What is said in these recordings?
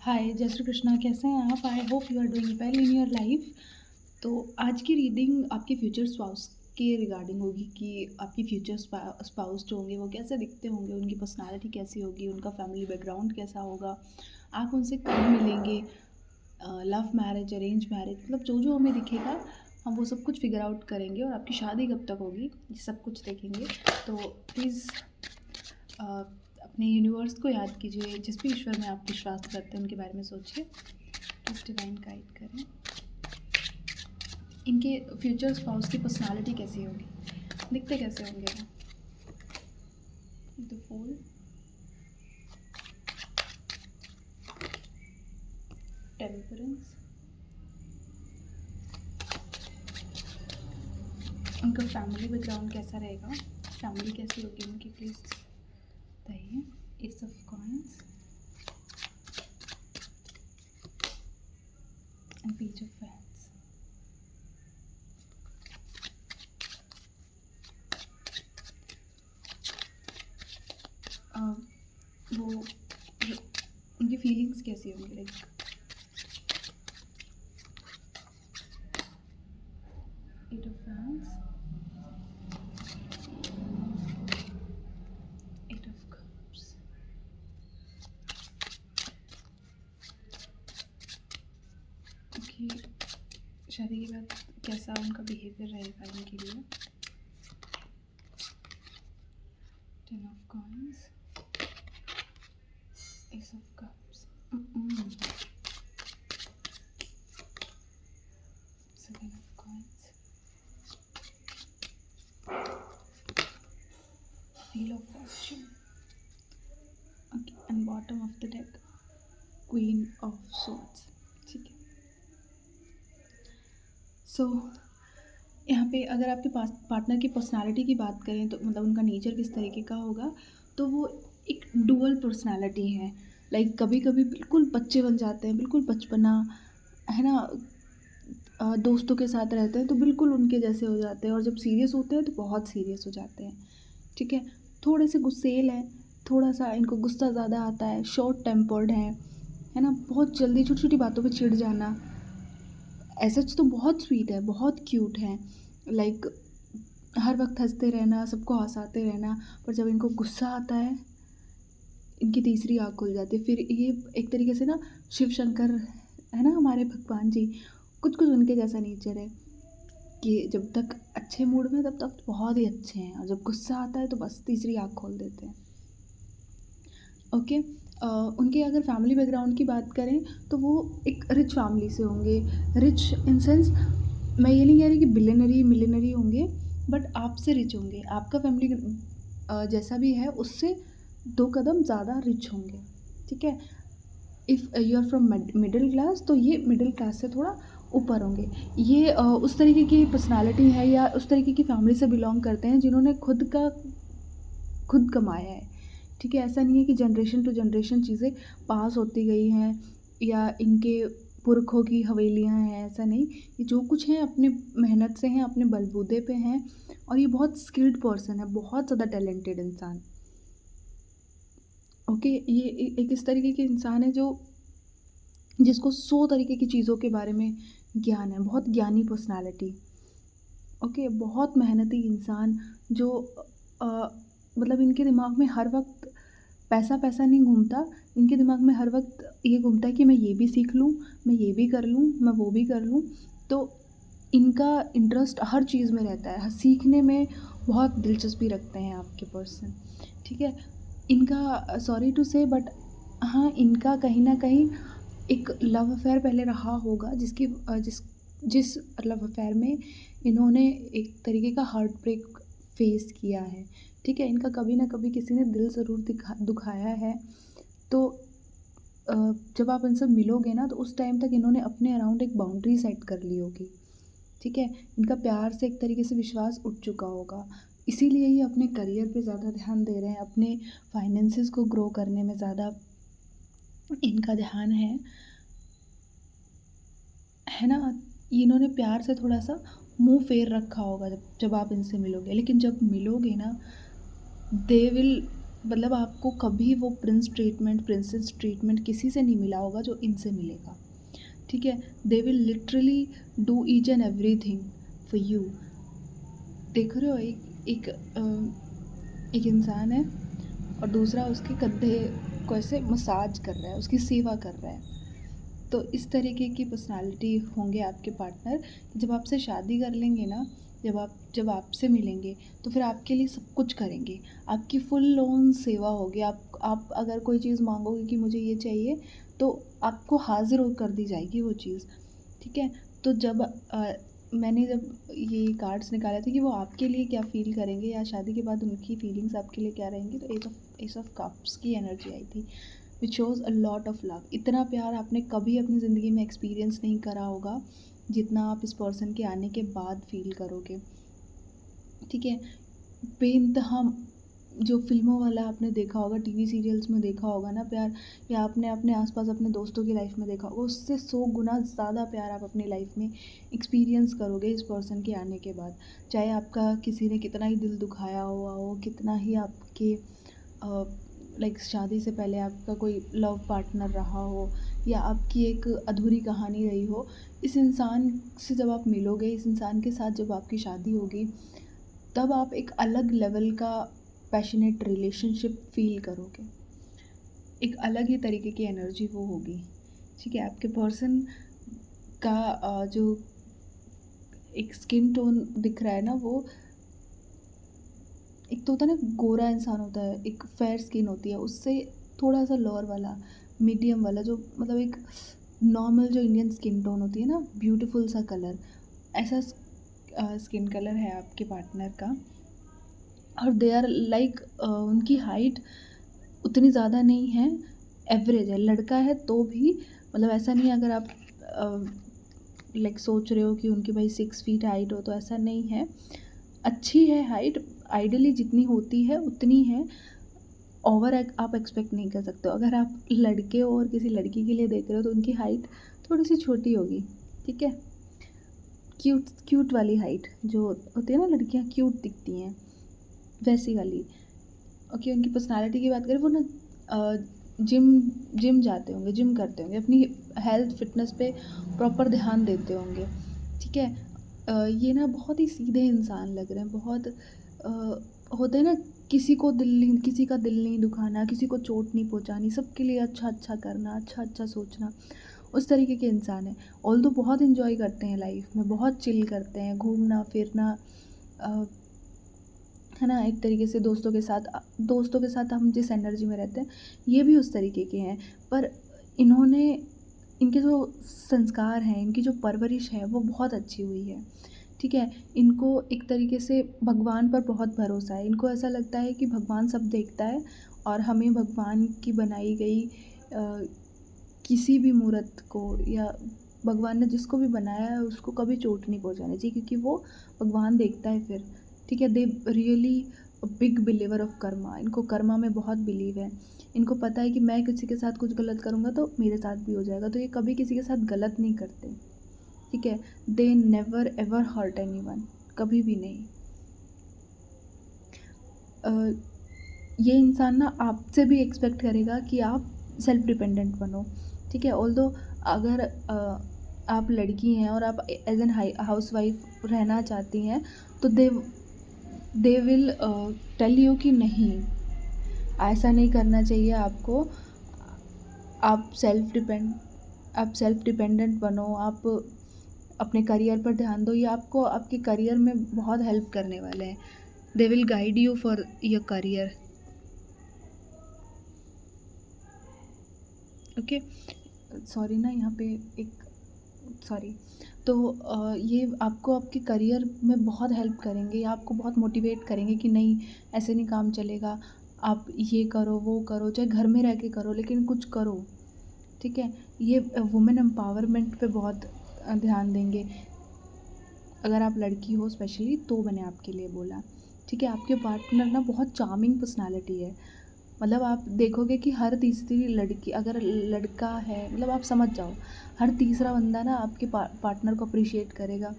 हाय जय श्री कृष्णा, कैसे हैं आप? I hope you are doing well in your life. तो आज की रीडिंग आपके फ्यूचर स्पाउस के रिगार्डिंग होगी कि आपकी फ्यूचर स्पाउस जो होंगे वो कैसे दिखते होंगे, उनकी पर्सनालिटी कैसी होगी, उनका फैमिली बैकग्राउंड कैसा होगा, आप उनसे कब मिलेंगे, लव मैरिज, अरेंज मैरिज, मतलब जो जो हमें दिखेगा हम वो सब कुछ फिगर आउट करेंगे और आपकी शादी कब तक होगी ये सब कुछ देखेंगे। तो प्लीज़ अपने यूनिवर्स को याद कीजिए, जिस भी ईश्वर में आप विश्वास करते हैं उनके बारे में सोचिए। प्लीज़ डिवाइन गाइड करें, इनके फ्यूचर स्पाउस की पर्सनालिटी कैसी होगी, दिखते कैसे होंगे वो। द फूल, टेम्परेंस, उनका फैमिली बैकग्राउंड कैसा रहेगा, फैमिली कैसी होगी उनकी, प्लीज़ बताइए। Ace of coins and page of wands. वो उनकी फीलिंग्स कैसी होंगी, like eight of wands, eight of cups, कि शादी के बाद कैसा उनका बिहेवियर रहेगा इनके लिए। Ten of coins, S of cups, seven of coins, wheel of Fortune, and bottom of the deck queen of swords. ठीक है, सो यहाँ पे अगर आपके पास पार्टनर की पर्सनालिटी की बात करें तो मतलब उनका नेचर किस तरीके का होगा, तो वो एक डुअल पर्सनालिटी है। लाइक कभी कभी बिल्कुल बच्चे बन जाते हैं, बिल्कुल बचपना है ना, दोस्तों के साथ रहते हैं तो बिल्कुल उनके जैसे हो जाते हैं, और जब सीरियस होते हैं तो बहुत सीरियस हो जाते हैं। ठीक है, थोड़े से गुस्सेल हैं, थोड़ा सा इनको गुस्सा ज़्यादा आता है, शॉर्ट टेम्पर्ड है ना, बहुत जल्दी छोटी छोटी बातों पे चिढ़ जाना। ऐसा तो बहुत स्वीट है, बहुत क्यूट है, लाइक हर वक्त हंसते रहना, सबको हंसाते रहना, पर जब इनको गुस्सा आता है इनकी तीसरी आँख खुल जाती है। फिर ये एक तरीके से ना शिव शंकर है ना, हमारे भगवान जी, कुछ कुछ उनके जैसा नेचर है कि जब तक अच्छे मूड में तब तक बहुत ही अच्छे हैं, और जब गुस्सा आता है तो बस तीसरी आँख खोल देते हैं। ओके, उनके अगर फैमिली बैकग्राउंड की बात करें तो वो एक रिच फैमिली से होंगे। रिच इन सेंस, मैं ये नहीं कह रही कि बिलियनरी मिलियनरी होंगे, बट आपसे रिच होंगे, आपका फैमिली जैसा भी है उससे 2 कदम ज़्यादा रिच होंगे। ठीक है, if you are from middle class तो ये मिडिल क्लास से थोड़ा ऊपर होंगे। ये उस तरीके की पर्सनालिटी है या उस तरीके की फैमिली से बिलोंग करते हैं जिन्होंने खुद कमाया है। ठीक है, ऐसा नहीं है कि जनरेशन टू जनरेशन चीज़ें पास होती गई हैं या इनके पुरखों की हवेलियाँ हैं, ऐसा नहीं। ये जो कुछ हैं अपने मेहनत से हैं, अपने बलबूते पे हैं, और ये बहुत स्किल्ड पर्सन है, बहुत ज़्यादा टैलेंटेड इंसान। ओके, ये एक इस तरीके के इंसान है जो जिसको 100 तरीके की चीज़ों के बारे में ज्ञान है, बहुत ज्ञानी पर्सनालिटी। ओके, बहुत मेहनती इंसान जो अ, मतलब इनके दिमाग में हर वक्त पैसा पैसा नहीं घूमता, इनके दिमाग में हर वक्त ये घूमता है कि मैं ये भी सीख लूँ, मैं ये भी कर लूँ, मैं वो भी कर लूँ। तो इनका इंटरेस्ट हर चीज़ में रहता है, सीखने में बहुत दिलचस्पी रखते हैं आपके पर्सन। ठीक है, इनका सॉरी टू से बट हाँ, इनका कहीं न कहीं एक लव अफ़ेयर पहले रहा होगा, जिस लव अफ़ेयर में इन्होंने एक तरीके का हार्ट ब्रेक फेस किया है। ठीक है, इनका कभी ना कभी किसी ने दिल ज़रूर दुखाया है। तो अ, जब आप इनसे मिलोगे ना तो उस टाइम तक इन्होंने अपने अराउंड एक बाउंड्री सेट कर ली होगी। ठीक है, इनका प्यार से एक तरीके से विश्वास उठ चुका होगा, इसीलिए ये अपने करियर पे ज़्यादा ध्यान दे रहे हैं, अपने फाइनेंसेस को ग्रो करने में ज़्यादा इनका ध्यान है ना। इन्होंने प्यार से थोड़ा-सा मुँह फेर रखा होगा जब जब आप इनसे मिलोगे, लेकिन जब मिलोगे ना, दे विल मतलब आपको कभी वो प्रिंस ट्रीटमेंट, प्रिंसेस ट्रीटमेंट किसी से नहीं मिला होगा जो इनसे मिलेगा, ठीक है? They will literally do each and everything for you. देख रहे हो, एक इंसान है और दूसरा उसके कंधे को ऐसे मसाज कर रहा है, उसकी सेवा कर रहा है। तो इस तरीके की पर्सनालिटी होंगे आपके पार्टनर। जब आपसे शादी कर लेंगे ना, जब आपसे मिलेंगे तो फिर आपके लिए सब कुछ करेंगे, आपकी फुल ऑन सेवा होगी। आप अगर कोई चीज़ मांगोगे कि मुझे ये चाहिए, तो आपको हाजिर हो कर दी जाएगी वो चीज़, ठीक है? तो मैंने जब ये कार्ड्स निकाले थे कि वो आपके लिए क्या फ़ील करेंगे या शादी के बाद उनकी फीलिंग्स आपके लिए क्या रहेंगी, तो एस ऑफ कप्स की एनर्जी आई थी, which shows a lot of love. इतना प्यार आपने कभी अपनी ज़िंदगी में एक्सपीरियंस नहीं करा होगा जितना आप इस पर्सन के आने के बाद फील करोगे, ठीक है? बेइंतहा जो फ़िल्मों वाला आपने देखा होगा, टीवी सीरियल्स में देखा होगा ना प्यार, या आपने अपने आस-पास अपने दोस्तों की लाइफ़ में देखा होगा, उससे 100 गुना ज़्यादा प्यार आप अपनी लाइफ़ में एक्सपीरियंस करोगे इस पर्सन के आने के बाद। चाहे आपका किसी ने कितना ही दिल दुखाया हुआ हो, कितना ही आपके लाइक शादी से पहले आपका कोई लव पार्टनर रहा हो, या आपकी एक अधूरी कहानी रही हो, इस इंसान से जब आप मिलोगे, इस इंसान के साथ जब आपकी शादी होगी, तब आप एक अलग लेवल का पैशनेट रिलेशनशिप फ़ील करोगे। एक अलग ही तरीके की एनर्जी वो होगी, ठीक है? आपके पर्सन का जो एक स्किन टोन दिख रहा है ना, वो एक तो होता है ना, गोरा इंसान होता है, एक फेयर स्किन होती है, उससे थोड़ा-सा लोअर वाला, मीडियम वाला, जो मतलब एक नॉर्मल जो इंडियन स्किन टोन होती है ना, ब्यूटीफुल सा कलर, ऐसा स्किन कलर है आपके पार्टनर का। और दे आर लाइक उनकी हाइट उतनी ज़्यादा नहीं है, एवरेज है। लड़का है तो भी मतलब ऐसा नहीं है, अगर आप लाइक सोच रहे हो कि उनकी भाई 6 फीट हाइट हो, तो ऐसा नहीं है। अच्छी है हाइट, आइडियली जितनी होती है उतनी है, ओवर आप एक्सपेक्ट नहीं कर सकते हो। अगर आप लड़के हो और किसी लड़की के लिए देख रहे हो, तो उनकी हाइट थोड़ी-सी छोटी होगी, ठीक है? क्यूट क्यूट वाली हाइट जो होती है ना, लड़कियाँ क्यूट दिखती हैं, वैसी वाली। ओके, उनकी पर्सनैलिटी की बात करें, वो ना जिम जिम जाते होंगे, जिम करते होंगे, अपनी हेल्थ फिटनेस पे प्रॉपर ध्यान देते होंगे, ठीक है? ये ना बहुत ही सीधे इंसान लग रहे हैं, बहुत होते हैं ना, किसी का दिल नहीं दुखाना, किसी को चोट नहीं पहुँचानी, सबके लिए अच्छा-अच्छा करना, अच्छा-अच्छा सोचना, उस तरीके के इंसान हैं। ऑल्दो बहुत एन्जॉय करते हैं लाइफ़ में, बहुत चिल करते हैं, घूमना-फिरना, अ है ना? एक तरीके से दोस्तों के साथ हम जिस एनर्जी में रहते हैं, ये भी उस तरीके के हैं। पर इन्होंने इनके जो संस्कार हैं, इनकी जो परवरिश है, वो बहुत अच्छी हुई है, ठीक है? इनको एक तरीके से भगवान पर बहुत भरोसा है। इनको ऐसा लगता है कि भगवान सब देखता है और हमें भगवान की बनाई गई किसी भी मूरत को, या भगवान ने जिसको भी बनाया है, उसको कभी चोट नहीं पहुँचानी चाहिए, क्योंकि वो भगवान देखता है फिर। ठीक है, they really a big believer of Karma. इनको कर्मा में बहुत बिलीव है। इनको पता है कि मैं किसी के साथ कुछ गलत करूँगा तो मेरे साथ भी हो जाएगा, तो ये कभी किसी के साथ गलत नहीं करते, ठीक है? They never ever hurt anyone, कभी भी नहीं। अ, ये इंसान ना आपसे भी एक्सपेक्ट करेगा कि आप सेल्फ डिपेंडेंट बनो, ठीक है? ऑल्दो अगर आप लड़की हैं और आप एज़ एन हाउसवाइफ रहना चाहती हैं, तो दे विल टेल यू कि नहीं, ऐसा नहीं करना चाहिए आपको। आप सेल्फ डिपेंडेंट बनो, आप अपने करियर पर ध्यान दो। ये आपको आपके करियर में बहुत हेल्प करने वाले हैं। They will guide you for your career, okay? Sorry ना, यहाँ पे एक सॉरी। तो ये आपको आपके करियर में बहुत हेल्प करेंगे, या आपको बहुत मोटिवेट करेंगे कि नहीं, ऐसे नहीं काम चलेगा, आप ये करो, वो करो, चाहे घर में रह के करो, लेकिन कुछ करो, ठीक है? ये वुमेन एम्पावरमेंट पे बहुत ध्यान देंगे। अगर आप लड़की हो स्पेशली, तो मैंने आपके लिए बोला, ठीक है? आपके पार्टनर ना बहुत चार्मिंग पर्सनैलिटी है। मतलब आप देखोगे कि हर तीसरी लड़की, अगर लड़का है, मतलब आप समझ जाओ, हर तीसरा बंदा ना आपके पार्टनर को अप्रिशिएट करेगा।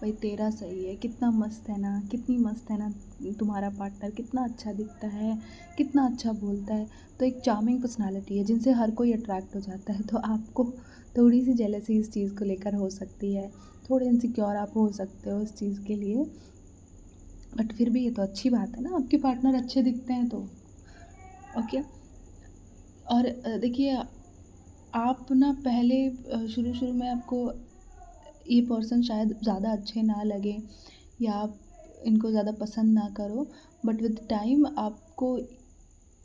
भाई तेरा सही है, कितना मस्त है ना, कितनी मस्त है ना तुम्हारा पार्टनर, कितना अच्छा दिखता है, कितना अच्छा बोलता है। तो एक चार्मिंग पर्सनैलिटी है जिनसे हर कोई अट्रैक्ट हो जाता है। तो आपको थोड़ी सी जेलसी इस चीज़ को लेकर हो सकती है, थोड़े इनसिक्योर आप हो सकते हो इस चीज़ के लिए। बट फिर भी ये तो अच्छी बात है ना, आपके पार्टनर अच्छे दिखते हैं तो। ओके। और देखिए, आप ना पहले शुरू-शुरू में आपको ये पर्सन शायद ज़्यादा अच्छे ना लगे या आप इनको ज़्यादा पसंद ना करो, बट विद टाइम आपको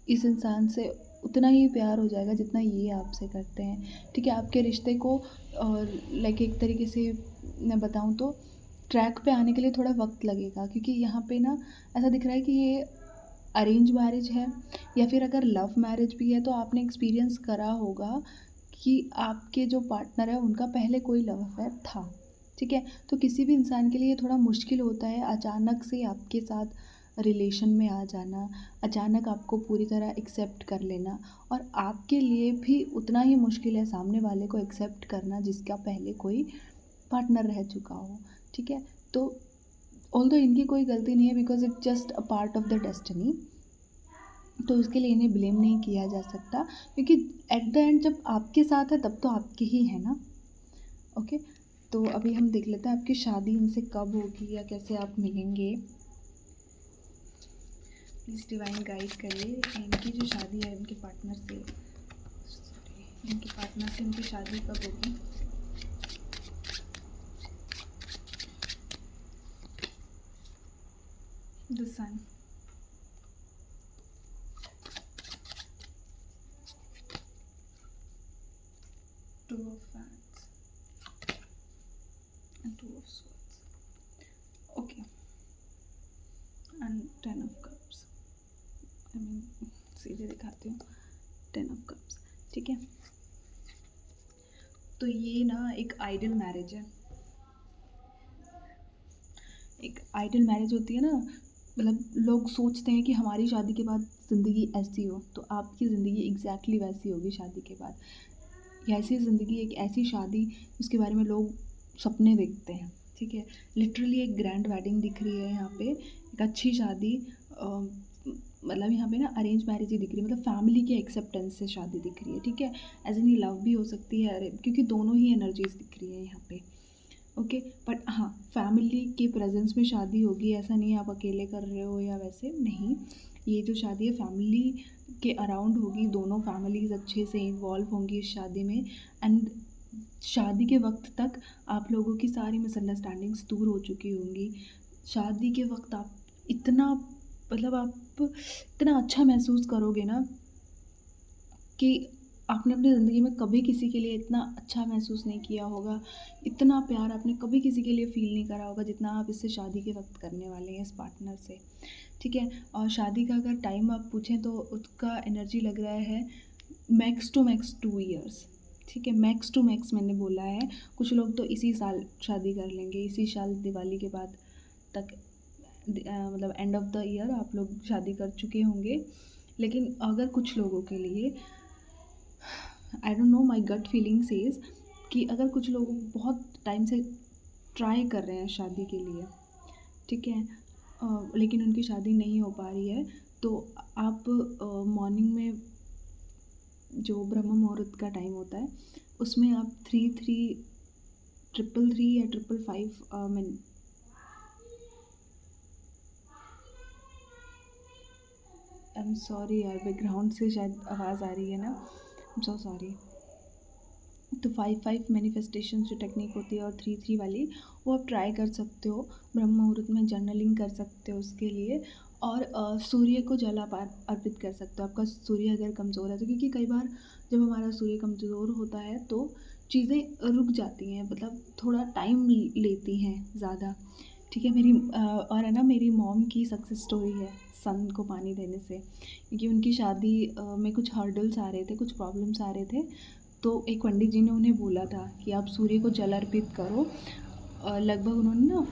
इस इंसान से उतना ही प्यार हो जाएगा जितना ये आपसे करते हैं। ठीक है, आपके रिश्ते को लाइक एक तरीके से मैं बताऊँ तो ट्रैक पे आने के लिए थोड़ा वक़्त लगेगा, क्योंकि यहाँ पे ना ऐसा दिख रहा है कि ये अरेंज मैरिज है, या फिर अगर लव मैरिज भी है तो आपने एक्सपीरियंस करा होगा कि आपके जो पार्टनर है उनका पहले कोई लव अफेयर था। ठीक है? तो किसी भी इंसान के लिए ये थोड़ा मुश्किल होता है अचानक से आपके साथ रिलेशन में आ जाना, अचानक आपको पूरी तरह एक्सेप्ट कर लेना, और आपके लिए भी उतना ही मुश्किल है सामने वाले को एक्सेप्ट करना जिसका पहले कोई पार्टनर रह चुका हो। ठीक है? तो ऑल्दो इनकी कोई गलती नहीं है, because it's just a part of the destiny. तो इसके लिए इन्हें ब्लेम नहीं किया जा सकता, क्योंकि एट द एंड जब आपके साथ है तब तो आपके ही है ना। ओके। तो अभी हम देख लेते हैं आपकी शादी इनसे कब होगी या कैसे आप मिलेंगे। प्लीज़ डिवाइन गाइड करिए इनकी जो शादी है इनके पार्टनर से, सॉरी, इनके पार्टनर से इनकी शादी कब होगी। The sun, two of wands and two of swords. Okay. And 10 of cups. I mean सीधे दिखाती हूँ, 10 ऑफ कप्स। ठीक है। तो ये ना एक आइडियल मैरिज है। एक आइडियल मैरिज होती है ना, मतलब लोग सोचते हैं कि हमारी शादी के बाद ज़िंदगी ऐसी हो, तो आपकी ज़िंदगी एग्जैक्टली वैसी होगी शादी के बाद। ये ऐसी ज़िंदगी, एक ऐसी शादी जिसके बारे में लोग सपने देखते हैं। ठीक है, लिटरली एक ग्रैंड वेडिंग दिख रही है यहाँ पे, एक अच्छी शादी। मतलब यहाँ पे ना अरेंज मैरिज ही दिख रही है, मतलब फैमिली के एक्सेप्टेंस से शादी दिख रही है। ठीक है, एज इन लव भी हो सकती है, क्योंकि दोनों ही एनर्जीज दिख रही है यहाँ पे। ओके। बट हाँ, फैमिली के प्रेजेंस में शादी होगी, ऐसा नहीं है आप अकेले कर रहे हो या वैसे नहीं। ये जो शादी है फैमिली के अराउंड होगी, दोनों फैमिलीज़ अच्छे से इन्वॉल्व होंगी इस शादी में। एंड शादी के वक्त तक आप लोगों की सारी मिसअंडरस्टैंडिंग्स दूर हो चुकी होंगी। शादी के वक्त आप इतना, मतलब आप इतना अच्छा महसूस करोगे ना कि आपने अपनी ज़िंदगी में कभी किसी के लिए इतना अच्छा महसूस नहीं किया होगा, इतना प्यार आपने कभी किसी के लिए फ़ील नहीं करा होगा जितना आप इससे शादी के वक्त करने वाले हैं इस पार्टनर से। ठीक है। और शादी का अगर टाइम आप पूछें तो उसका एनर्जी लग रहा है मैक्स टू मैक्स 2 ईयर्स। ठीक है, मैक्स टू मैक्स मैंने बोला है। कुछ लोग तो इसी साल शादी कर लेंगे, इसी साल दिवाली के बाद तक, मतलब एंड ऑफ द ईयर आप लोग शादी कर चुके होंगे। लेकिन अगर कुछ लोगों के लिए, I don't know, my gut feeling says कि अगर कुछ लोग बहुत टाइम से ट्राई कर रहे हैं शादी के लिए, ठीक है, लेकिन उनकी शादी नहीं हो पा रही है, तो आप मॉर्निंग में जो ब्रह्म मुहूर्त का टाइम होता है उसमें आप 3 3 3 या 5 5 में, आई एम सॉरी यार, बैकग्राउंड से शायद आवाज़ आ रही है ना, आई एम सो सॉरी। तो 5 5 मैनिफेस्टेशन जो टेक्निक होती है और 3 3 वाली, वो आप ट्राई कर सकते हो। ब्रह्म मुहूर्त में जर्नलिंग कर सकते हो उसके लिए, और सूर्य को जल आप अर्पित कर सकते हो। आपका सूर्य अगर कमज़ोर है तो, क्योंकि कई बार जब हमारा सूर्य कमज़ोर होता है तो चीज़ें रुक जाती हैं, मतलब थोड़ा टाइम लेती हैं ज़्यादा। ठीक है, और है ना, मेरी मॉम की सक्सेस स्टोरी है सन को पानी देने से, क्योंकि उनकी शादी में कुछ हर्डल्स आ रहे थे, कुछ प्रॉब्लम्स आ रहे थे। तो एक पंडित जी ने उन्हें बोला था कि आप सूर्य को जल अर्पित करो। लगभग उन्होंने ना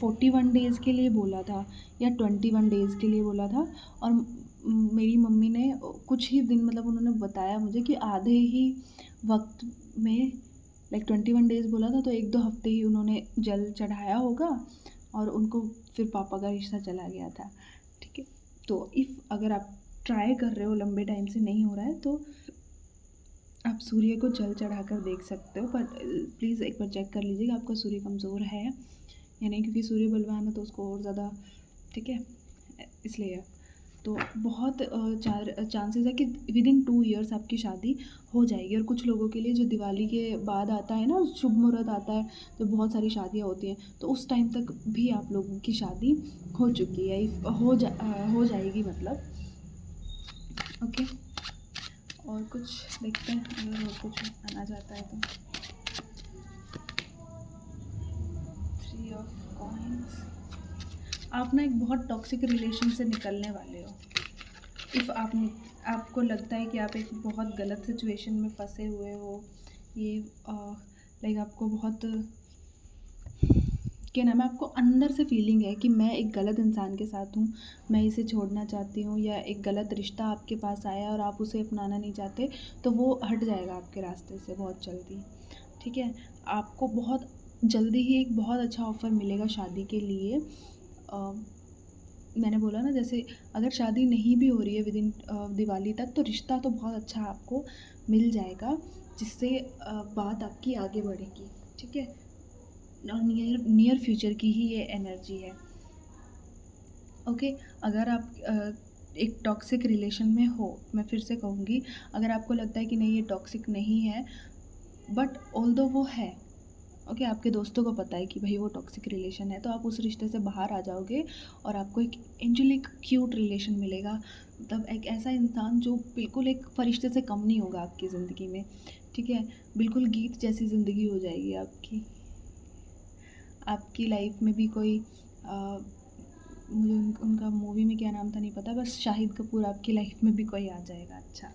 41 डेज़ के लिए बोला था या 21 डेज़ के लिए बोला था। और मेरी मम्मी ने कुछ ही दिन, मतलब उन्होंने बताया मुझे कि आधे ही वक्त में, लाइक 21 डेज़ बोला था, तो 1-2 हफ्ते ही उन्होंने जल चढ़ाया होगा और उनको फिर पापा का रिश्ता चला गया था, ठीक है। तो अगर आप ट्राई कर रहे हो, लंबे टाइम से नहीं हो रहा है, तो आप सूर्य को जल चढ़ाकर देख सकते हो, पर प्लीज़ एक बार चेक कर लीजिएगा आपका सूर्य कमज़ोर है या नहीं, क्योंकि सूर्य बलवान है तो उसको और ज़्यादा, ठीक है, इसलिए। तो बहुत चांसेस है कि विदिन 2 ईयर्स आपकी शादी हो जाएगी। और कुछ लोगों के लिए जो दिवाली के बाद आता है ना, शुभ मुहूर्त आता है, तो बहुत सारी शादियाँ होती हैं, तो उस टाइम तक भी आप लोगों की शादी हो चुकी है, हो जाएगी मतलब, ओके। और कुछ देखते हैं, अगर और कुछ आना चाहता है तो। 3 ऑफ कॉइन्स। आप ना एक बहुत टॉक्सिक रिलेशन से निकलने वाले हो। आपको लगता है कि आप एक बहुत गलत सिचुएशन में फंसे हुए हो, ये लाइक आपको बहुत, क्या नाम है, आपको अंदर से फीलिंग है कि मैं एक गलत इंसान के साथ हूँ, मैं इसे छोड़ना चाहती हूँ, या एक गलत रिश्ता आपके पास आया और आप उसे अपनाना नहीं चाहते, तो वो हट जाएगा आपके रास्ते से बहुत जल्दी, ठीक है। आपको बहुत जल्दी ही एक बहुत अच्छा ऑफ़र मिलेगा शादी के लिए। मैंने बोला ना, जैसे अगर शादी नहीं भी हो रही है विदिन दिवाली तक, तो रिश्ता तो बहुत अच्छा आपको मिल जाएगा, जिससे बात आपकी आगे बढ़ेगी, ठीक है। और नियर फ्यूचर की ही ये एनर्जी है, ओके। अगर आप एक टॉक्सिक रिलेशन में हो, मैं फिर से कहूँगी, अगर आपको लगता है कि नहीं ये टॉक्सिक नहीं है, बट ऑल्दो वो है, ओके, आपके दोस्तों को पता है कि भाई वो टॉक्सिक रिलेशन है, तो आप उस रिश्ते से बाहर आ जाओगे और आपको एक एंजेलिक क्यूट रिलेशन मिलेगा, मतलब एक ऐसा इंसान जो बिल्कुल एक फरिश्ते से कम नहीं होगा आपकी ज़िंदगी में, ठीक है। बिल्कुल गीत जैसी ज़िंदगी हो जाएगी आपकी लाइफ में भी कोई मुझे उनका मूवी में क्या नाम था नहीं पता, बस शाहिद कपूर आपकी लाइफ में भी कोई आ जाएगा अच्छा,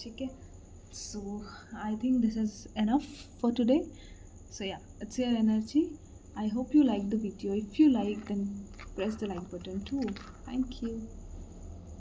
ठीक है। So I think this is enough for today. So yeah, it's your energy. I hope you like the video. If you like, then press the like button too. Thank you.